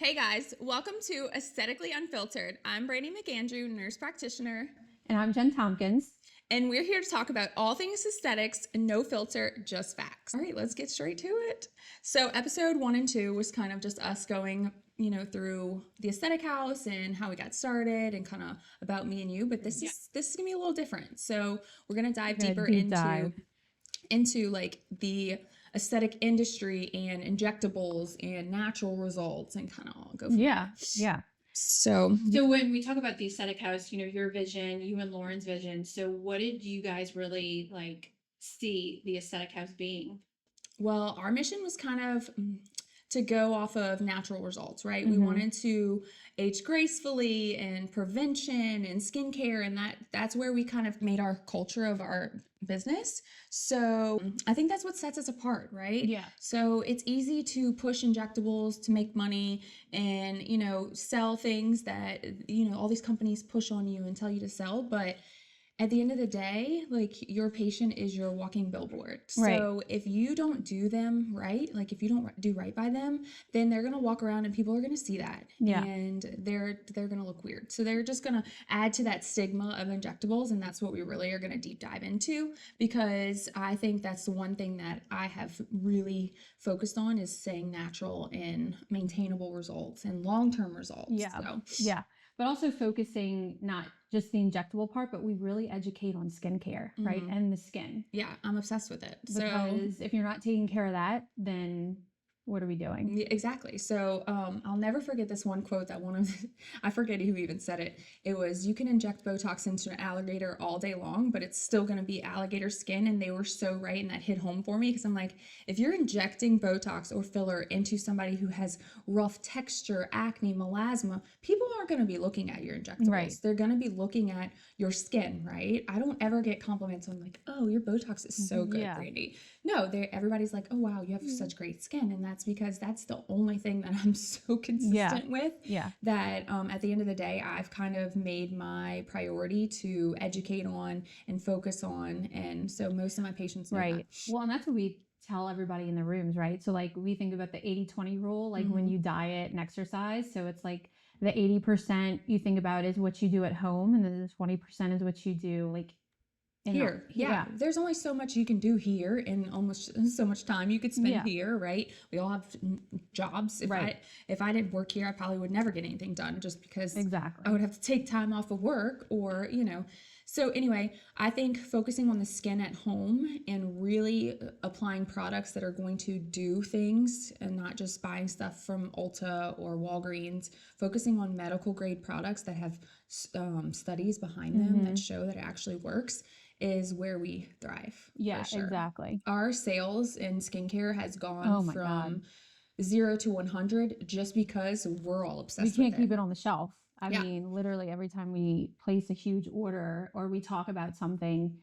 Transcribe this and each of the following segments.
Hey guys, welcome to Aesthetically Unfiltered. I'm Brandi McAndrew, nurse practitioner, And I'm Jen Tompkins. and we're here to talk about all things aesthetics, no filter, just facts. All right, let's get straight to it. So, episode 1 and 2 was kind of just us going, through the aesthetic house and how we got started and kind of about me and you. But this is gonna be a little different. So, we're gonna dive We're gonna deeper deep dive. into like the aesthetic industry and injectables and natural results and kind of go from there. Yeah. So when we talk about the aesthetic house, your vision, you and Lauren's vision. So what did you guys really see the aesthetic house being? well, our mission was kind of to go off of natural results, right? We wanted to age gracefully and prevention and skincare, and that's where we kind of made our culture of our business. So I think that's what sets us apart, right? Yeah. So it's easy to push injectables to make money and, sell things that, all these companies push on you and tell you to sell, but at the end of the day, like your patient is your walking billboard. Right. So if you don't do them right, like if you don't do right by them, then they're gonna walk around and people are gonna see that, Yeah. and they're gonna look weird. So they're just gonna add to that stigma of injectables, and that's what we really are gonna deep dive into, because I think that's the one thing that I have really focused on is saying natural and maintainable results and long-term results. Yeah. So. Yeah. But also focusing not just the injectable part, but we really educate on skincare, right? And the skin. Yeah, I'm obsessed with it. Because if you're not taking care of that, then what are we doing? Exactly. So I'll never forget this one quote that I forget who even said it. It was, you can inject Botox into an alligator all day long, but it's still going to be alligator skin. And they were so right. And that hit home for me because I'm like, if you're injecting Botox or filler into somebody who has rough texture, acne, melasma, people aren't going to be looking at your injectables. Right. They're going to be looking at your skin, right? I don't ever get compliments on like, oh, your Botox is so good, Brandi. No, everybody's like, oh, wow, you have such great skin. And that's because that's the only thing that I'm so consistent with. Yeah. That at the end of the day, I've kind of made my priority to educate on and focus on. And so most of my patients know Right. that. Well, and that's what we tell everybody in the rooms, right? So like we think about the 80-20 rule, like when you diet and exercise. So it's like the 80% you think about is what you do at home, and then the 20% is what you do like here. Yeah. There's only so much you can do here and almost so much time you could spend here, right? We all have jobs. If I didn't work here, I probably would never get anything done just because I would have to take time off of work or, So anyway, I think focusing on the skin at home and really applying products that are going to do things and not just buying stuff from Ulta or Walgreens, focusing on medical grade products that have studies behind them that show that it actually works is where we thrive. Yeah, for sure. exactly. Our sales in skincare has gone from 0 to 100 just because we're all obsessed with it. We can't keep it on the shelf. I mean, literally every time we place a huge order or we talk about something,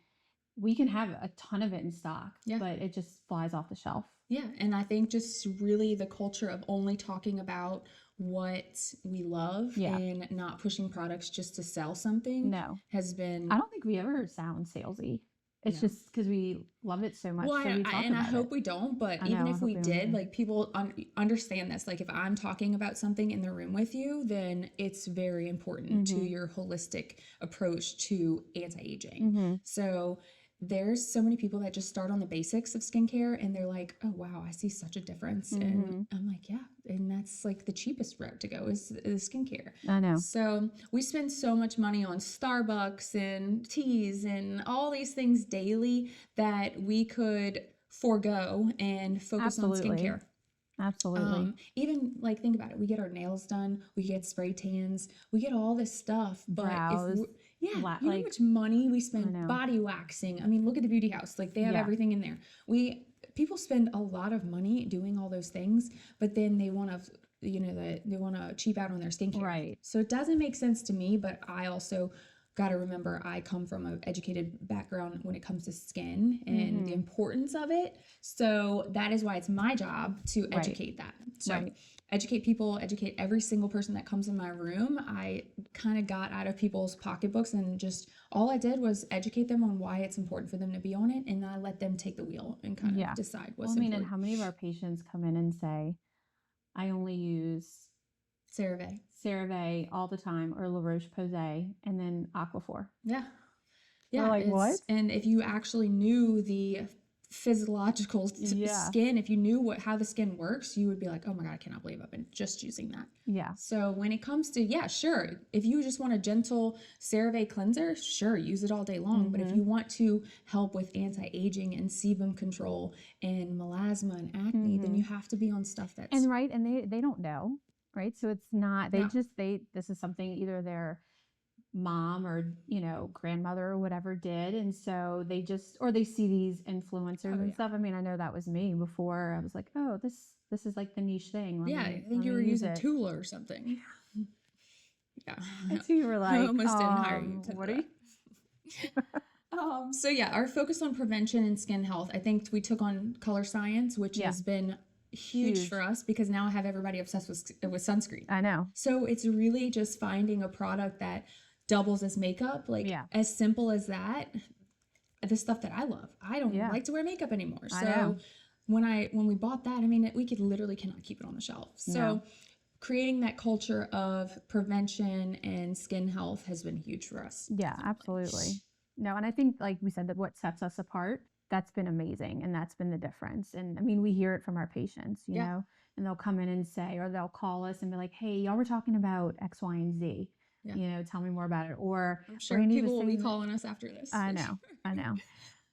we can have a ton of it in stock, but it just flies off the shelf. Yeah, and I think just really the culture of only talking about what we love and not pushing products just to sell something has been... I don't think we ever sound salesy. It's just because we love it so much. Well, so I hope we don't, but even if we did, like people understand this. Like if I'm talking about something in the room with you, then it's very important to your holistic approach to anti-aging. So there's so many people that just start on the basics of skincare and they're like, oh, wow, I see such a difference. And I'm like, yeah. And that's like the cheapest route to go is skincare. I know. So we spend so much money on Starbucks and teas and all these things daily that we could forego and focus on skincare. Absolutely. Even like think about it. We get our nails done. We get spray tans. We get all this stuff. But you know how much money we spend body waxing. I mean, look at the beauty house. Like they have everything in there. People spend a lot of money doing all those things, but then they want to, they want to cheap out on their skincare. Right. So it doesn't make sense to me, but I also got to remember I come from an educated background when it comes to skin and the importance of it. So that is why it's my job to educate that. So educate people, educate every single person that comes in my room. I kind of got out of people's pocketbooks and just all I did was educate them on why it's important for them to be on it. And I let them take the wheel and kind of decide what's important. And how many of our patients come in and say, I only use CeraVe all the time, or La Roche-Posay, and then Aquaphor. Yeah. We're Yeah. like, what? And if you actually knew the physiological Yeah. skin, if you knew how the skin works, you would be like, oh my God, I cannot believe I've been just using that. Yeah. So when it comes to, yeah, sure. If you just want a gentle CeraVe cleanser, sure, use it all day long. But if you want to help with anti-aging and sebum control and melasma and acne, then you have to be on stuff that's... And right, and they don't know, right? So it's not, No. this is something either their mom or, you know, grandmother or whatever did. And so they just, or they see these influencers and stuff. I mean, I know that was me before. I was like, oh, this is like the niche thing. Yeah, I think you were using Tula or something. Yeah. That's who you were like, I almost didn't hire you. What are you? So yeah, our focus on prevention and skin health. I think we took on color science, which has been huge for us, because now I have everybody obsessed with sunscreen. I know. So it's really just finding a product that doubles as makeup, like as simple as that. The stuff that I love. I don't like to wear makeup anymore. So when we bought that, I mean, we could literally cannot keep it on the shelf. So creating that culture of prevention and skin health has been huge for us. Yeah, absolutely. No, and I think, like we said, that what sets us apart, that's been amazing, and that's been the difference. And I mean, we hear it from our patients, you know, and they'll come in and say, or they'll call us and be like, hey, y'all were talking about X, Y, and Z. Yeah. You know, tell me more about it. Or I'm sure people will be calling us after this. I know.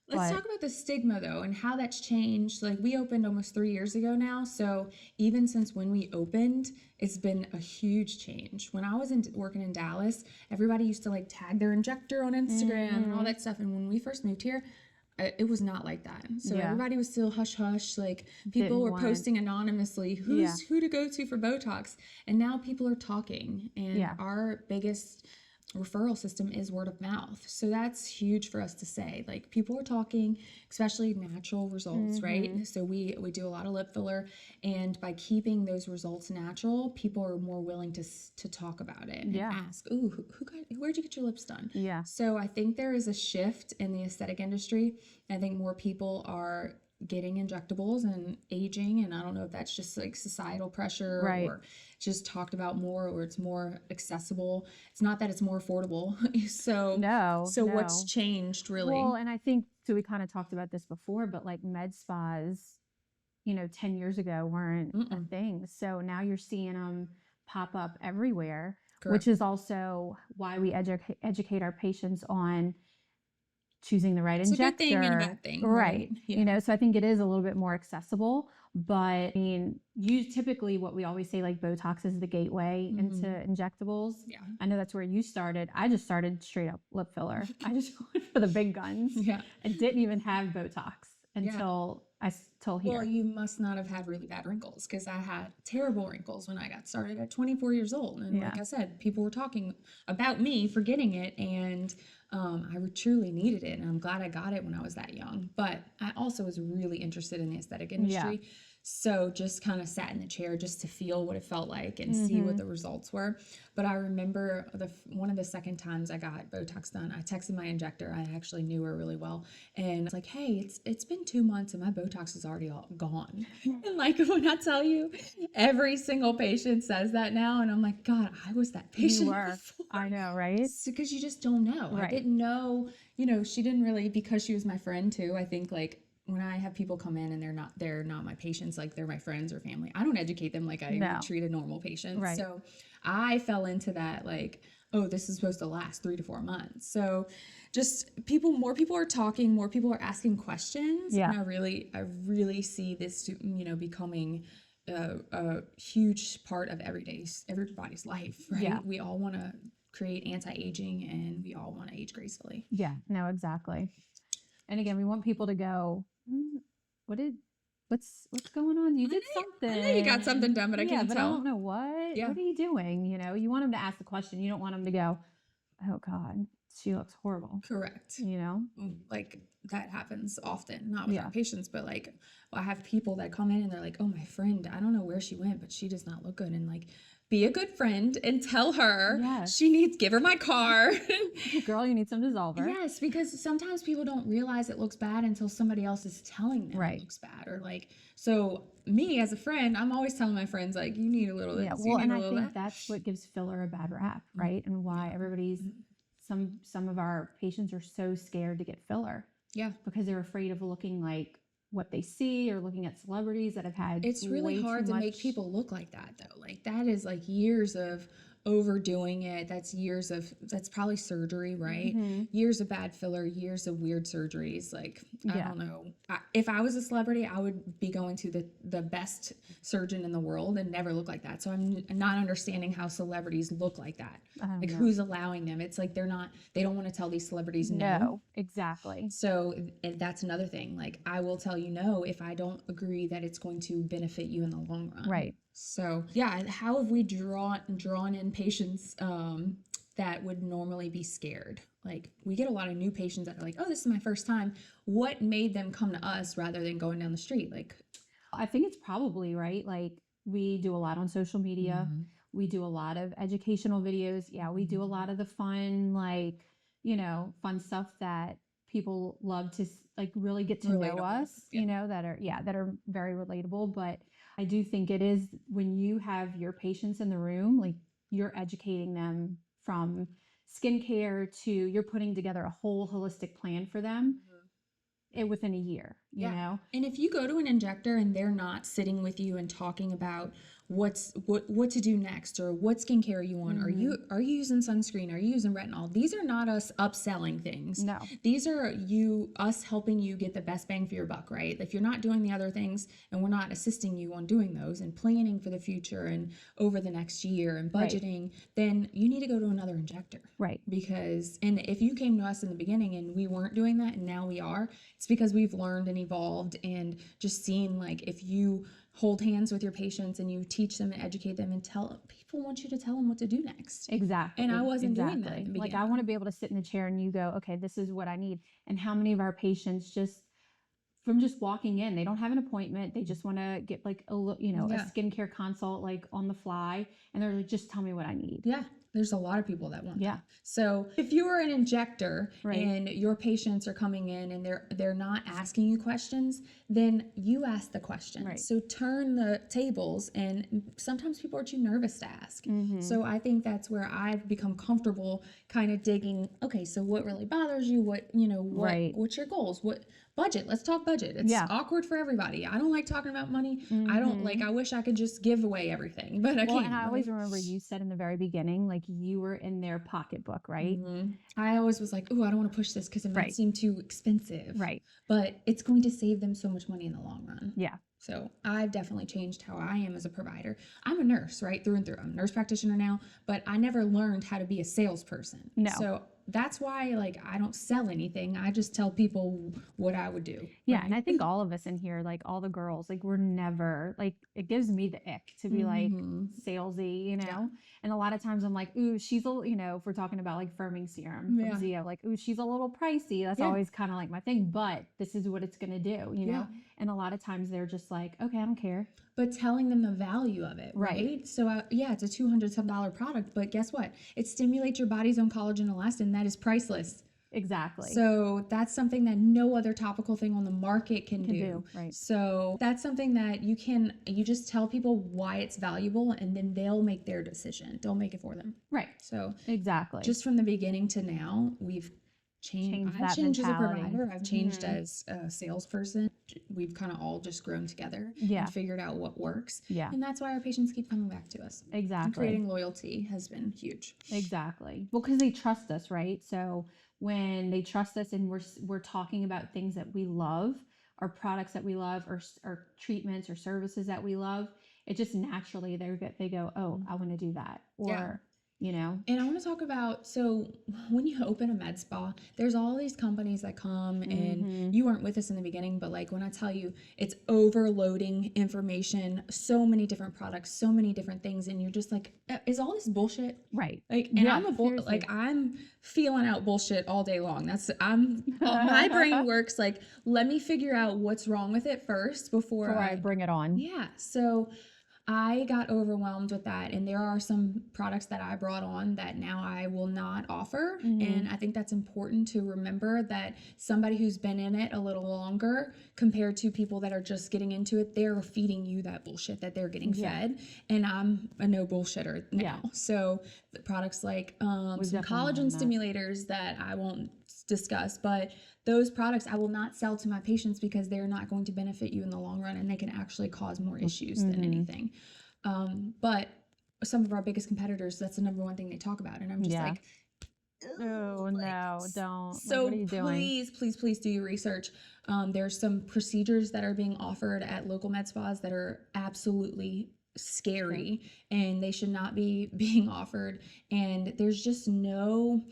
Let's talk about the stigma, though, and how that's changed. Like, we opened almost 3 years ago now. So even since when we opened, it's been a huge change. When I was working in Dallas, everybody used to like tag their injector on Instagram and all that stuff. And when we first moved here, it was not like that. So everybody was still hush hush. Like, people were posting anonymously who to go to for Botox. And now people are talking. And our biggest referral system is word of mouth. So that's huge for us to say. Like, people are talking, especially natural results, right? So we do a lot of lip filler, and by keeping those results natural, people are more willing to talk about it and ask, ooh, where'd you get your lips done? Yeah. So I think there is a shift in the aesthetic industry. I think more people are getting injectables and aging, and I don't know if that's just like societal pressure or just talked about more, or it's more accessible. It's not that it's more affordable. So what's changed really? Well, and I think, so we kind of talked about this before, but like med spas, you know, 10 years ago weren't a thing. So now you're seeing them pop up everywhere, which is also why we educate our patients on choosing the right injector. It's a good thing and a bad thing. Right. Yeah. You know, so I think it is a little bit more accessible, but I mean, typically what we always say, like, Botox is the gateway into injectables. Yeah. I know that's where you started. I just started straight up lip filler. I just went for the big guns. And didn't even have Botox until here. Well, you must not have had really bad wrinkles, because I had terrible wrinkles when I got started at 24 years old. And like I said, people were talking about me for getting it, and I truly needed it, and I'm glad I got it when I was that young. But I also was really interested in the aesthetic industry. So just kind of sat in the chair just to feel what it felt like and see what the results were. But I remember one of the second times I got Botox done, I texted my injector. I actually knew her really well. And I was like, hey, it's been 2 months and my Botox is already all gone. And like, when I tell you, every single patient says that now. And I'm like, God, I was that patient. You were. Before. I know, right? Because you just don't know. Right. I didn't know, you know, she didn't really, because she was my friend too. I think, like, when I have people come in and they're not my patients, like they're my friends or family, I don't educate them like I would treat a normal patient. Right. So I fell into that, like, oh, this is supposed to last 3 to 4 months. So just more people are talking, more people are asking questions. Yeah. And I really see this, you know, becoming a huge part of everybody's life, right? Yeah. We all want to create anti-aging, and we all want to age gracefully. Yeah, no, exactly. And again, we want people to go, what's going on? You did something. I know you got something done, but I can't tell. I don't know what. Yeah. What are you doing? You know, you want them to ask the question. You don't want them to go, oh God, she looks horrible. Correct. You know, like, that happens often, not with our patients, but like, I have people that come in and they're like, oh, my friend, I don't know where she went, but she does not look good. And like, be a good friend and tell her Yes. give her my car. Girl, you need some dissolver. Yes, because sometimes people don't realize it looks bad until somebody else is telling them Right. it looks bad. Or like, so me as a friend, I'm always telling my friends, like, you need a little Yeah, this, well, you and need a I little think that. that's what gives filler a bad rap, right? And why everybody's some of our patients are so scared to get filler Yeah. because they're afraid of looking like what they see or looking at celebrities that have had It's really way hard too to make much. people look like that, though. Like, that is like years of overdoing it. That's probably surgery, right? Mhm. Years of bad filler, years of weird surgeries. Like, I Yeah. don't know. If I was a celebrity, I would be going to the best surgeon in the world and never look like that. So I'm not understanding how celebrities look like that. I don't Like, know. who's allowing them? It's like they don't want to tell these celebrities no. No, exactly. So and that's another thing. Like, I will tell you no if I don't agree that it's going to benefit you in the long run. Right. So yeah, how have we drawn in patients that would normally be scared? Like, we get a lot of new patients that are like, oh, this is my first time. What made them come to us rather than going down the street? Like, I think it's probably right. Like we do a lot on social media. We do a lot of educational videos. Yeah, we do a lot of the fun, like, fun stuff that people love to like really get to know Relatable. us, Yeah. that are very relatable. But I do think it is when you have your patients in the room, like you're educating them from skincare to you're putting together a whole holistic plan for them within a year, you know? And if you go to an injector and they're not sitting with you and talking about what to do next or what skincare you want, are you using sunscreen, are you using retinol, these are not us upselling things. No. These are us helping you get the best bang for your buck, right? If you're not doing the other things and we're not assisting you on doing those and planning for the future and over the next year and budgeting, then you need to go to another injector. Right. Because, and if you came to us in the beginning and we weren't doing that and now we are, it's because we've learned and evolved and just seen, like, if you hold hands with your patients and you teach them and educate them and people want you to tell them what to do next. Exactly. And I wasn't doing that in the Like, beginning. I want to be able to sit in the chair and you go, okay, this is what I need. And how many of our patients from just walking in, they don't have an appointment, they just want to get like a skincare consult, like on the fly, and they're like, just tell me what I need. Yeah. There's a lot of people that want Yeah. that. So if you were an injector Right. and your patients are coming in and they're not asking you questions, then you ask the questions. Right. So turn the tables, and sometimes people are too nervous to ask. So I think that's where I've become comfortable kind of digging, okay, so what really bothers you? What's your goals? What budget? Let's talk budget. It's awkward for everybody. I don't like talking about money. I don't like, I wish I could just give away everything, but I can't. And I always remember you said in the very beginning, like you were in their pocketbook, right? I always was like, oh, I don't want to push this because it might seem too expensive. Right. But it's going to save them so much money in the long run. Yeah. So I've definitely changed how I am as a provider. I'm a nurse, right, through and through. I'm a nurse practitioner now, but I never learned how to be a salesperson. No. So that's why, like, I don't sell anything. I just tell people what I would do. Yeah. Right? And I think all of us in here, like all the girls, like we're never, like, it gives me the ick to be like salesy, Yeah. And a lot of times I'm like, ooh, she's if we're talking about like firming serum from Zio, like, ooh, she's a little pricey. That's always kind of like my thing, but this is what it's going to do, you know? And a lot of times they're just like, okay, I don't care. But telling them the value of it, right? So it's a $200 product, but guess what? It stimulates your body's own collagen and elastin. That is priceless. Exactly. So that's something that no other topical thing on the market can do. Right. So that's something that you just tell people why it's valuable, and then they'll make their decision. Don't make it for them. Right. So exactly. just from the beginning to now, we've changed. I've changed as a provider. I've changed as a salesperson. We've kind of all just grown together and figured out what works. Yeah. And that's why our patients keep coming back to us. Exactly. And creating loyalty has been huge. Exactly. Well, because they trust us, right? So when they trust us and we're talking about things that we love, or products that we love, or treatments or services that we love, it just naturally they go, oh, I want to do that. Or And I want to talk about, so when you open a med spa, there's all these companies that come, and you weren't with us in the beginning, but like when I tell you it's overloading information, so many different products, so many different things, and you're just like, is all this bullshit? Right. Like, and I'm feeling out bullshit all day long. My brain works like, let me figure out what's wrong with it first before I bring it on. Yeah. So I got overwhelmed with that, and there are some products that I brought on that now I will not offer. And I think that's important to remember, that somebody who's been in it a little longer compared to people that are just getting into it, they're feeding you that bullshit that they're getting fed. And I'm a no bullshitter now. So the products like some collagen stimulators that I won't discuss, but those products I will not sell to my patients because they're not going to benefit you in the long run, and they can actually cause more issues than anything. But some of our biggest competitors, that's the number one thing they talk about. And I'm just like, oh no, don't. So what are you doing? please do your research. There's some procedures that are being offered at local med spas that are absolutely scary, and they should not be being offered. And there's just no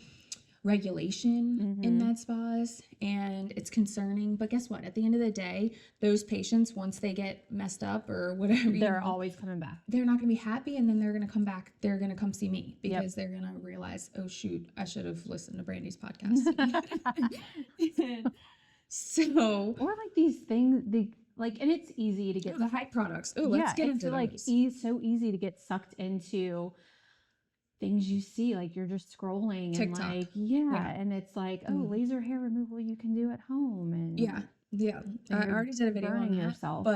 regulation in med spas, and it's concerning. But guess what? At the end of the day, those patients, once they get messed up or whatever, they're always coming back. They're not going to be happy, and then they're going to come back. They're going to come see me because they're going to realize, oh shoot, I should have listened to Brandy's podcast. So, or like these things, and it's easy to get the hype products. Oh, let's get into those. So easy to get sucked into things you see, like you're just scrolling TikTok. And and it's like, oh, laser hair removal you can do at home, and I already did a video on that. Yourself.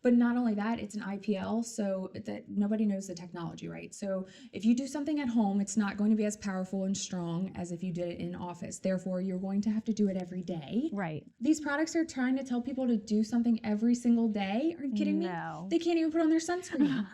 But not only that, it's an IPL, so that nobody knows the technology, right? So if you do something at home, it's not going to be as powerful and strong as if you did it in office. Therefore, you're going to have to do it every day. Right. These products are trying to tell people to do something every single day. Are you kidding me? They can't even put on their sunscreen.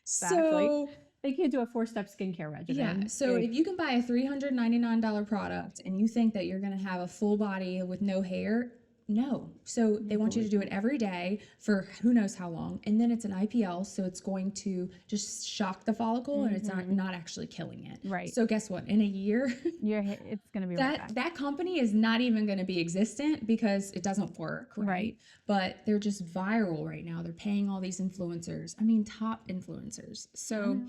So they can't do a 4-step skincare regimen. Yeah. So if you can buy a $399 product and you think that you're going to have a full body with no hair, no. So they want you to do it every day for who knows how long. And then it's an IPL, so it's going to just shock the follicle, and it's not actually killing it. Right. So guess what? In a year, it's going to be that company is not even going to be existent because it doesn't work, right? But they're just viral right now. They're paying all these influencers. I mean, top influencers. So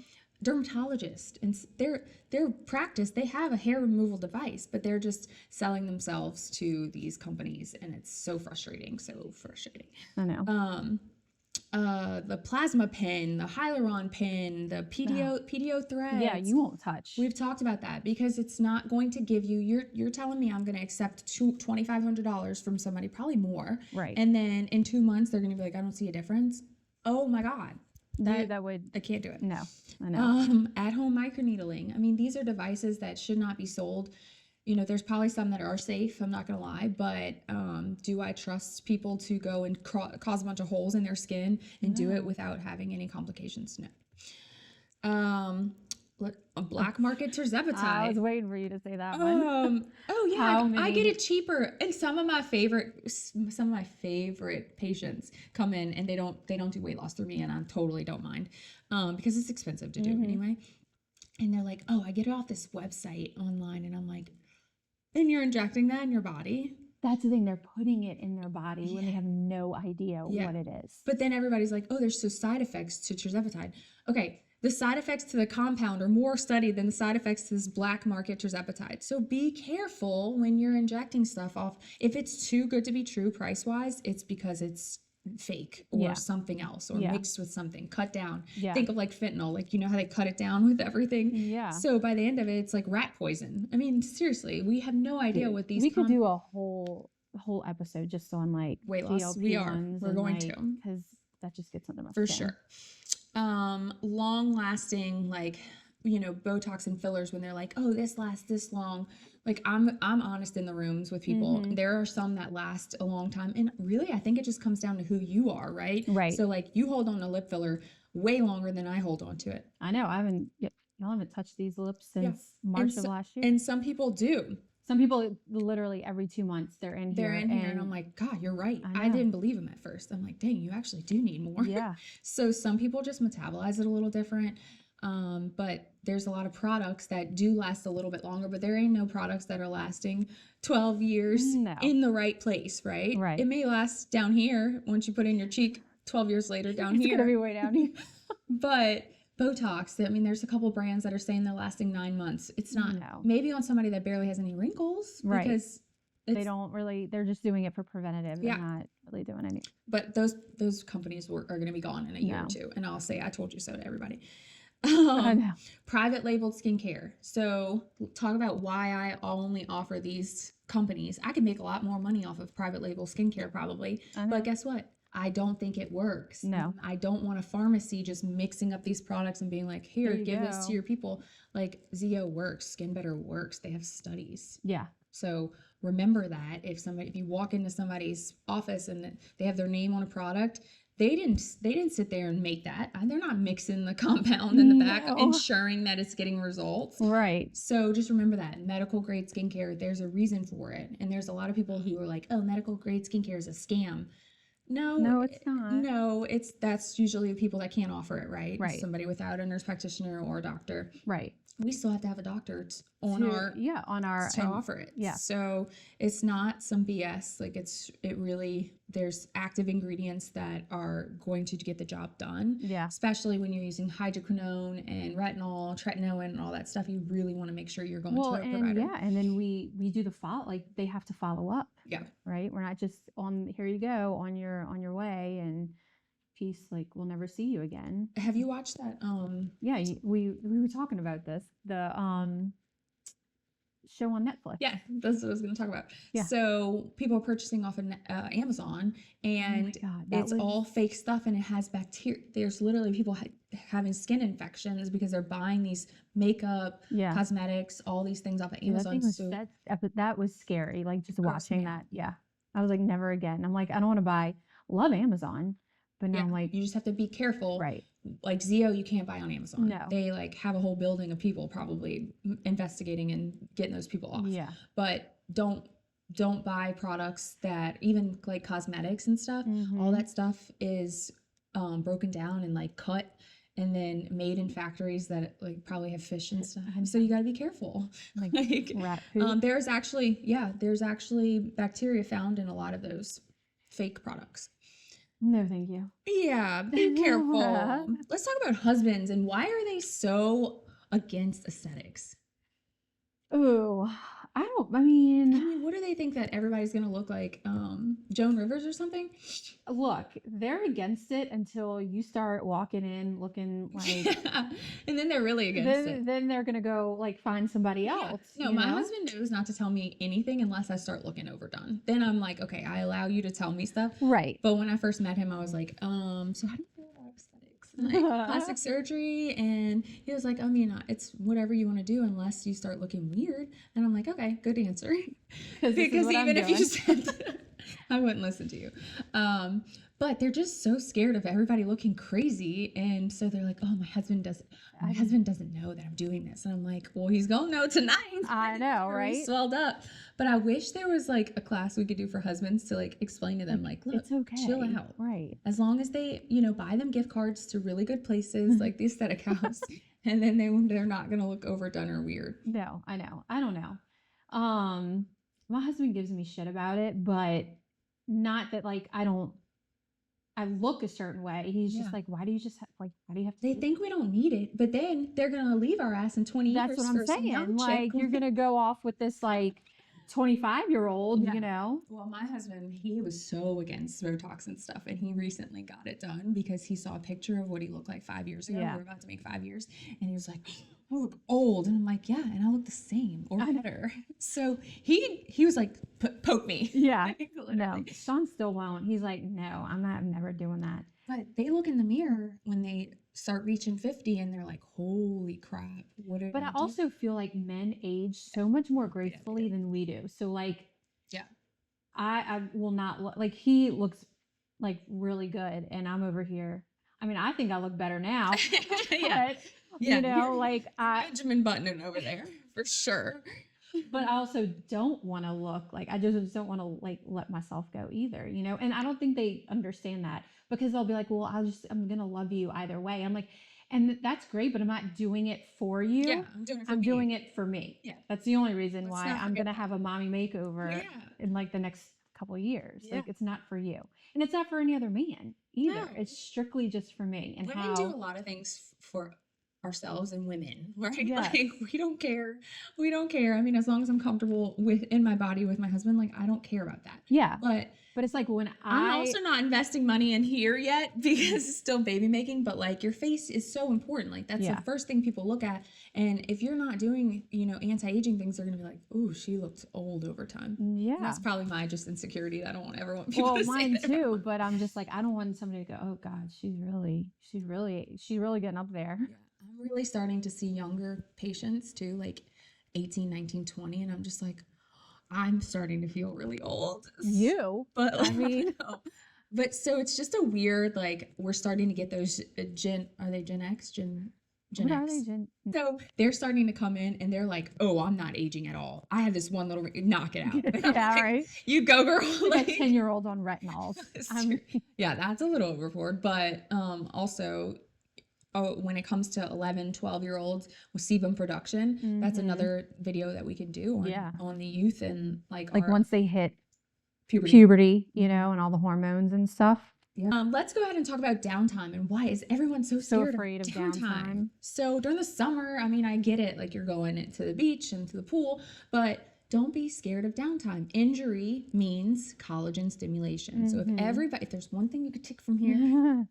dermatologist, and their practice, they have a hair removal device, but they're just selling themselves to these companies, and it's so frustrating. I know. The plasma pin, the hyaluron pin, the PDO threads. Yeah, you won't touch. We've talked about that because it's not going to give you. You're telling me I'm going to accept $2,500 from somebody, probably more, right? And then in 2 months they're going to be like, I don't see a difference. Oh my God. That would, I can't do it. No, I know. At home microneedling. I mean, these are devices that should not be sold. You know, there's probably some that are safe, I'm not gonna lie, but do I trust people to go and cause a bunch of holes in their skin and do it without having any complications? No. A black market terzepatide. I was waiting for you to say that one. Oh yeah, I get it cheaper. And some of my favorite patients come in and they don't do weight loss through me, and I totally don't mind because it's expensive to do anyway. And they're like, oh, I get it off this website online, and I'm like, and you're injecting that in your body? That's the thing, they're putting it in their body when they have no idea what it is. But then everybody's like, oh, there's so side effects to tirzepatide. Okay. The side effects to the compound are more studied than the side effects to this black market tirzepatide. So be careful when you're injecting stuff off. If it's too good to be true price-wise, it's because it's fake or something else or mixed with something. Cut down. Think of like fentanyl. Like, you know how they cut it down with everything? Yeah. So by the end of it, it's like rat poison. I mean, seriously, we have no idea what these... We could do a whole episode just on like weight loss. We're going to. Because that just gets under my skin. For sure. Long lasting, like, you know, Botox and fillers, when they're like, oh, this lasts this long. Like, I'm honest in the rooms with people. There are some that last a long time. And really, I think it just comes down to who you are, right? Right. So like, you hold on to lip filler way longer than I hold on to it. I know. Y'all haven't touched these lips since March of last year. And some people do. Some people literally every 2 months they're in here. And I'm like, God, you're right. I didn't believe him at first. I'm like, dang, you actually do need more. Yeah. So some people just metabolize it a little different. But there's a lot of products that do last a little bit longer, but there ain't no products that are lasting 12 years in the right place, right? Right. It may last down here once you put in your cheek 12 years later down here. It's gonna be way down here. But Botox, I mean, there's a couple brands that are saying they're lasting 9 months. It's not. Maybe on somebody that barely has any wrinkles, because They don't really, they're just doing it for preventative. They're Yeah. not really doing any. But those companies are going to be gone in a year or No. two. And I'll say, I told you so to everybody. I know. Private labeled skincare. So talk about why I only offer these companies. I could make a lot more money off of private label skincare probably. I know. But guess what? I don't think it works. No. I don't want a pharmacy just mixing up these products and being like, here, There you give this go. to your people. Like Zeo works, Skin Better works. They have studies. Yeah. So remember that if you walk into somebody's office and they have their name on a product, they didn't sit there and make that. They're not mixing the compound in the back, No. ensuring that it's getting results. Right. So just remember that medical grade skincare, there's a reason for it. And there's a lot of people who are like, oh, medical grade skincare is a scam. No, it's not. No, that's usually the people that can't offer it, right? Right. Somebody without a nurse practitioner or a doctor. Right. We still have to have a doctor on To- our yeah, on our to and- offer it. yeah. So it's not some BS. Like it really, there's active ingredients that are going to get the job done. Yeah. Especially when you're using hydroquinone and retinol, tretinoin, and all that stuff. You really want to make sure you're going Well, to a and provider. yeah, and then we do the follow, like they have to follow up. Yeah. Right. We're not just on, here you go, on your way and peace, like we'll never see you again. Have you watched that? Yeah, we were talking about this, the show on Netflix. Yeah, that's what I was going to talk about. Yeah. So people are purchasing off of Amazon, and Oh my God, that it's was- all fake stuff, and it has bacteria. There's literally people having skin infections because they're buying these makeup, Yeah. cosmetics, all these things off of Yeah, that Amazon. thing was So that was scary. Like just Grossed me watching out. that. Yeah. I was like, never again. I'm like, I don't want to buy. Love Amazon, but now yeah, I'm like, you just have to be careful. right. Like Zeo, you can't buy on Amazon. No. They like have a whole building of people probably investigating and getting those people off. Yeah. But don't buy products that, even like cosmetics and stuff, all Mhm. that stuff is broken down and like cut and then made in factories that like probably have fish and stuff. So you got to be careful. Like Like rat poop. there's actually bacteria found in a lot of those fake products. No, thank you. Yeah, be careful. Let's talk about husbands and why are they so against aesthetics? Oh, I I mean, mean, what do they think that everybody's gonna look like? Joan Rivers or something? look, they're against it until you start walking in looking like, And then they're really against it. then they're gonna go like find somebody Yeah. else. No, you my know? husband knows not to tell me anything unless I start looking overdone. Then I'm like, okay, I allow you to tell me stuff. Right. But when I first met him, I was like, so how do you feel about aesthetics? Like plastic surgery? And he was like, I mean, it's whatever you want to do unless you start looking weird. And I'm like, okay, good answer. This is Because what I'm even if you doing. said that, I wouldn't listen to you. But they're just so scared of everybody looking crazy. And so they're like, oh, my husband doesn't know that I'm doing this. And I'm like, well, he's going to know tonight. I know, We're right? swelled up. But I wish there was like a class we could do for husbands to like explain to them, like, look, It's okay. chill out. Right. As long as they, buy them gift cards to really good places like the Aesthetic House. And then they're not going to look overdone or weird. No, I know. I don't know. My husband gives me shit about it, but not that like I look a certain way. He's Yeah. just like, why do you have to They do think we don't need it, but then they're going to leave our ass in 20 That's years what for I'm some young saying. Like chick. you're gonna go off with this like 25-year-old, Yeah. you know? Well, my husband, he was so against Botox and stuff, and he recently got it done because he saw a picture of what he looked like 5 years ago. Yeah. We were about to make 5 years, and he was like, I look old. And I'm like, yeah, and I look the same or I know. better. So he was like, poke me. Yeah. Like, No, literally. Sean still won't. He's like, no, I'm never doing that. But they look in the mirror when they start reaching 50 and they're like, holy crap, what did But I do? also feel like men age so much more gracefully than we do. So like, Yeah. I will not look like he looks like really good, and I'm over here. I mean, I think I look better now. Yeah. But, Yeah, you know, you're- like Benjamin Button over there for sure. but I also don't want to look like I just don't want to like let myself go either, you know? And I don't think they understand that because they'll be like, well, I'm going to love you either way. I'm like, and that's great, but I'm not doing it for you. Yeah, I'm doing it for I'm me. doing it for me. Yeah. That's the only reason Let's why not I'm forget going to have a mommy makeover Yeah. in like the next couple of years. Yeah. Like it's not for you. And it's not for any other man either. No. It's strictly just for me and Women how do a lot of things for ourselves and women, right? Yes. Like we don't care. We don't care. I mean, as long as I'm comfortable in my body with my husband, like I don't care about that. Yeah. But it's like when I'm also not investing money in here yet because it's still baby making, but like your face is so important. Like that's the first thing people look at. And if you're not doing, anti-aging things, they're going to be like, oh, she looked old over time. Yeah. And that's probably my just insecurity that I don't ever want people to mine say too, but I'm just like, I don't want somebody to go, oh God, she's really getting up there. Yeah. I'm really starting to see younger patients too, like 18, 19, 20. And I'm just like, I'm starting to feel really old. But I mean, but so it's just a weird, like we're starting to get those are they Gen X? Gen what X. Are they So they're starting to come in and they're like, oh, I'm not aging at all. I have this one little, knock it out. Yeah, like, right. You go, girl. Like a 10-year-old on retinols. Yeah, that's a little overboard. But also, when it comes to 11, 12-year-olds with sebum production, that's another video that we could do on the youth and like once they hit puberty, and all the hormones and stuff. Yeah. Let's go ahead and talk about downtime and why is everyone so afraid of downtime. So during the summer, I mean, I get it, like you're going to the beach and to the pool, but don't be scared of downtime. Injury means collagen stimulation. So if there's one thing you could take from here,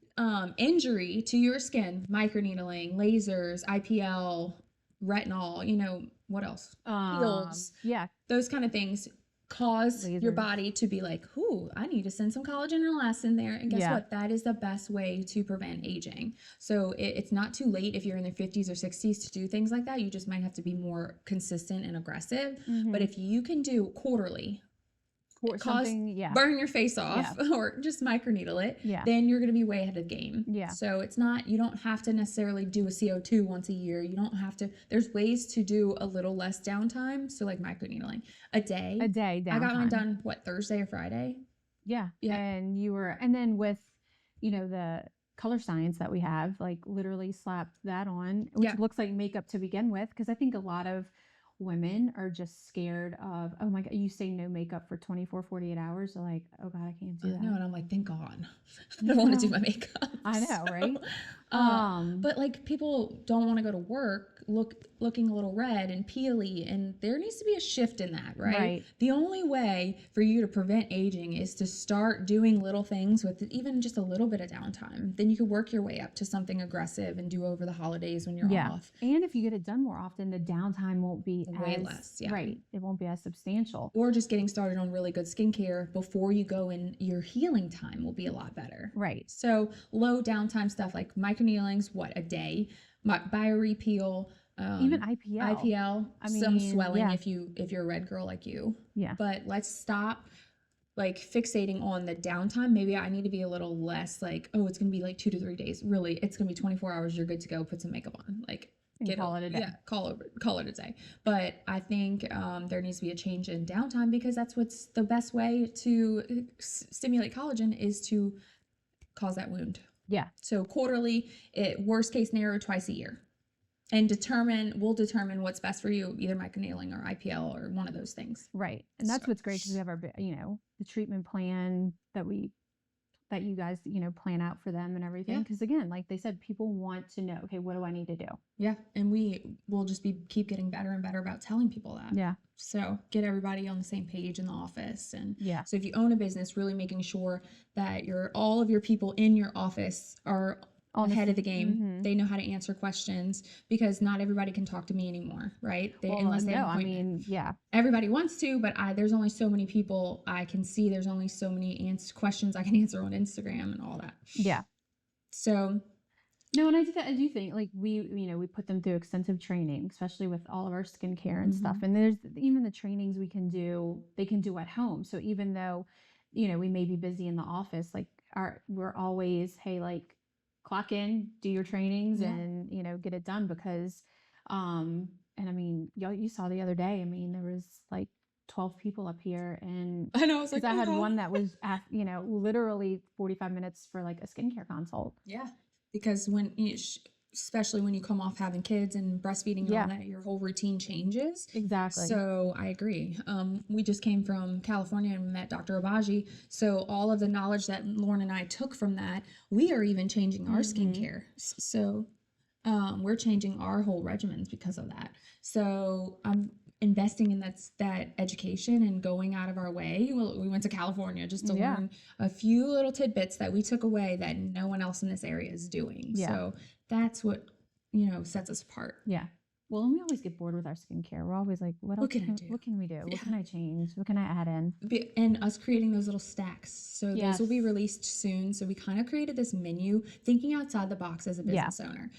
injury to your skin, microneedling, lasers, IPL, retinol, what else? Peels. Yeah. Those kind of things cause your body to be like, ooh, I need to send some collagen and elastin there. And guess what? That is the best way to prevent aging. So it's not too late if you're in the 50s or 60s to do things like that. You just might have to be more consistent and aggressive. But if you can do quarterly, burn your face off or just microneedle it, then you're going to be way ahead of the game. So you don't have to necessarily do a CO2 once a year. You don't have to, there's ways to do a little less downtime. So like microneedling a day downtime. I got mine done Thursday or Friday. Yeah. And then with the color science that we have, like literally slap that on, which looks like makeup to begin with, because I think a lot of women are just scared of, oh my God, you say no makeup for 24, 48 hours. They're like, oh God, I can't do that. I know, and I'm like, thank God. I don't want to do my makeup. I know, right? But like people don't want to go to work looking a little red and peely, and there needs to be a shift in that, right? The only way for you to prevent aging is to start doing little things with even just a little bit of downtime. Then you can work your way up to something aggressive and do over the holidays when you're off. And if you get it done more often, the downtime won't be way less. Yeah. Right. It won't be as substantial. Or just getting started on really good skincare before you go in, your healing time will be a lot better. Right. So low downtime stuff like microneedlings, a day, biorepeal, even IPL. I mean, some swelling if you're a red girl like you. Yeah. But let's stop like fixating on the downtime. Maybe I need to be a little less like, oh, it's gonna be like 2 to 3 days. Really, it's gonna be 24 hours. You're good to go. Put some makeup on. Like call it a day. Yeah, call it a day. But I think there needs to be a change in downtime because that's what's the best way to stimulate collagen is to cause that wound. Yeah. So quarterly, worst case scenario, twice a year. And we'll determine what's best for you, either microneedling or IPL or one of those things. Right. And that's what's great because we have our, the treatment plan that you guys, plan out for them and everything. Because again, like they said, people want to know, okay, what do I need to do? Yeah. And we will just keep getting better and better about telling people that. Yeah. So get everybody on the same page in the office. And so if you own a business, really making sure that all of your people in your office are ahead of the game. They know how to answer questions because not everybody can talk to me anymore, right? Unless they have an appointment. Everybody wants to, but there's only so many people I can see. There's only so many questions I can answer on Instagram and all that. Yeah. So. No, and I do think like we put them through extensive training, especially with all of our skincare and stuff. And there's even the trainings they can do at home. So even though, we may be busy in the office, like we're always, hey, like, clock in, do your trainings and, get it done because, and I mean, you saw the other day, I mean, there was like 12 people up here and I know, I had one that was at, literally 45 minutes for like a skincare consult. Yeah. Because especially when you come off having kids and breastfeeding and all that, your whole routine changes. Exactly. So I agree. We just came from California and met Dr. Abaji. So all of the knowledge that Lauren and I took from that, we are even changing our skincare. So we're changing our whole regimens because of that. So I'm investing in that education and going out of our way. Well, we went to California just to learn a few little tidbits that we took away that no one else in this area is doing. So that's what, sets us apart. Yeah. Well, and we always get bored with our skincare. We're always like, what else can I do? What can we do? What can I change? What can I add in? And us creating those little stacks. So those will be released soon. So we kind of created this menu, thinking outside the box as a business owner.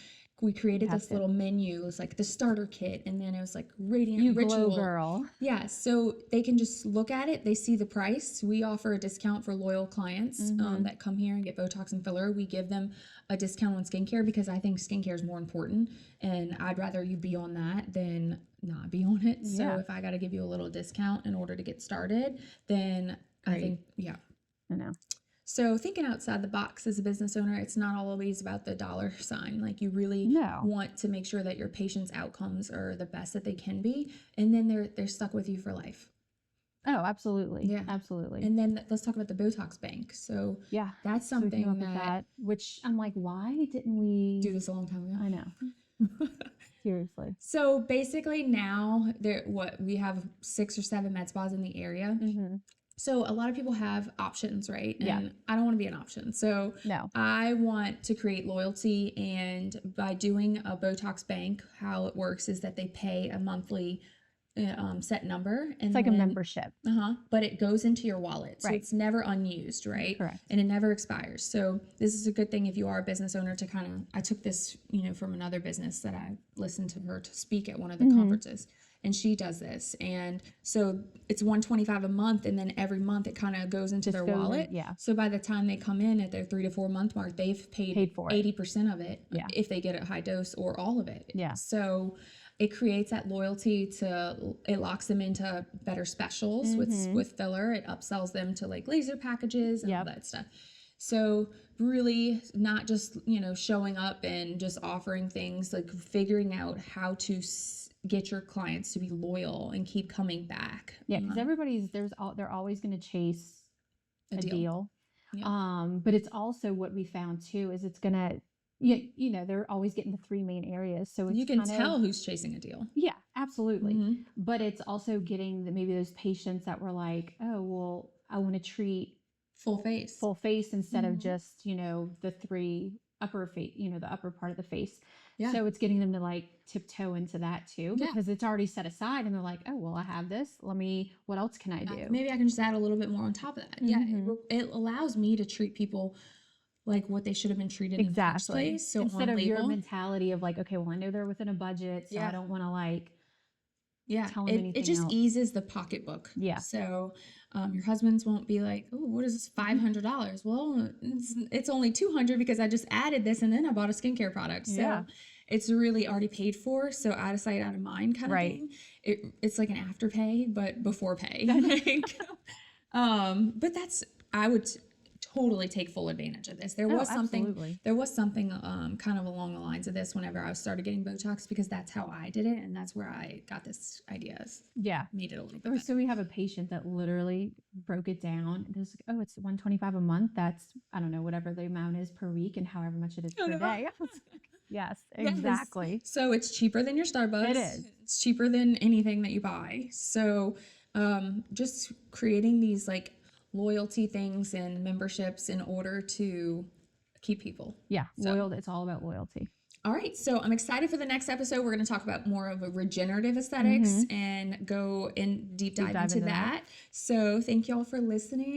We created this little menu. It was like the starter kit, and then it was like radiant ritual. Glow girl. Yeah, so they can just look at it. They see the price. We offer a discount for loyal clients that come here and get Botox and filler. We give them a discount on skincare because I think skincare is more important, and I'd rather you be on that than not be on it. So if I got to give you a little discount in order to get started, then I think, I know. So thinking outside the box as a business owner, it's not always about the dollar sign. Like you really want to make sure that your patients' outcomes are the best that they can be, and then they're stuck with you for life. Oh, absolutely. Yeah, absolutely. And then let's talk about the Botox bank. So that's something that which I'm like, why didn't we do this a long time ago? I know. Seriously. So basically now we have 6 or 7 med spas in the area. So a lot of people have options, right? And I don't want to be an option. So I want to create loyalty, and by doing a Botox bank, how it works is that they pay a monthly set number, and it's like a membership. But it goes into your wallet, so it's never unused, right? Correct. And it never expires. So this is a good thing if you are a business owner to kind of. I took this, from another business that I listened to her to speak at one of the conferences. And she does this. And so it's $125 a month. And then every month it kind of goes into their wallet. So by the time they come in at their 3 to 4 month mark, they've paid for 80% of it if they get a high dose or all of it. So it creates that loyalty it locks them into better specials with filler. It upsells them to like laser packages and all that stuff. So really not just, showing up and just offering things, like figuring out how to get your clients to be loyal and keep coming back. Yeah, because they're always going to chase a deal. But it's also what we found too is it's going to, they're always getting the 3 main areas. So it's you can tell who's chasing a deal. Yeah, absolutely. But it's also getting maybe those patients that were like, oh, well, I want to treat full face instead of just, the 3 upper face, the upper part of the face. So it's getting them to like tiptoe into that too, because it's already set aside and they're like, oh, well, I have this. What else can I do? Maybe I can just add a little bit more on top of that. It allows me to treat people like what they should have been treated in the first place. So instead of your mentality of like, okay, well, I know they're within a budget, so I don't want to like tell them anything it just else. eases the pocketbook. So your husbands won't be like, oh, what is this $500? Well, it's only $200 because I just added this and then I bought a skincare product. So it's really already paid for. So out of sight, out of mind kind of thing. It's like an afterpay, but before pay. But I would totally take full advantage of this. There was something kind of along the lines of this whenever I started getting Botox, because that's how I did it, and that's where I got this ideas. Made it a little bit better. So we have a patient that literally broke it down. There's like, oh, it's $125 a month. That's, I don't know, whatever the amount is per week and however much it is per day. Yes, exactly. So it's cheaper than your Starbucks. It is. It's cheaper than anything that you buy. So just creating these like loyalty things and memberships in order to keep people. It's all about loyalty. All right, so I'm excited for the next episode. We're going to talk about more of a regenerative aesthetics and go in deep dive into that. So thank y'all for listening.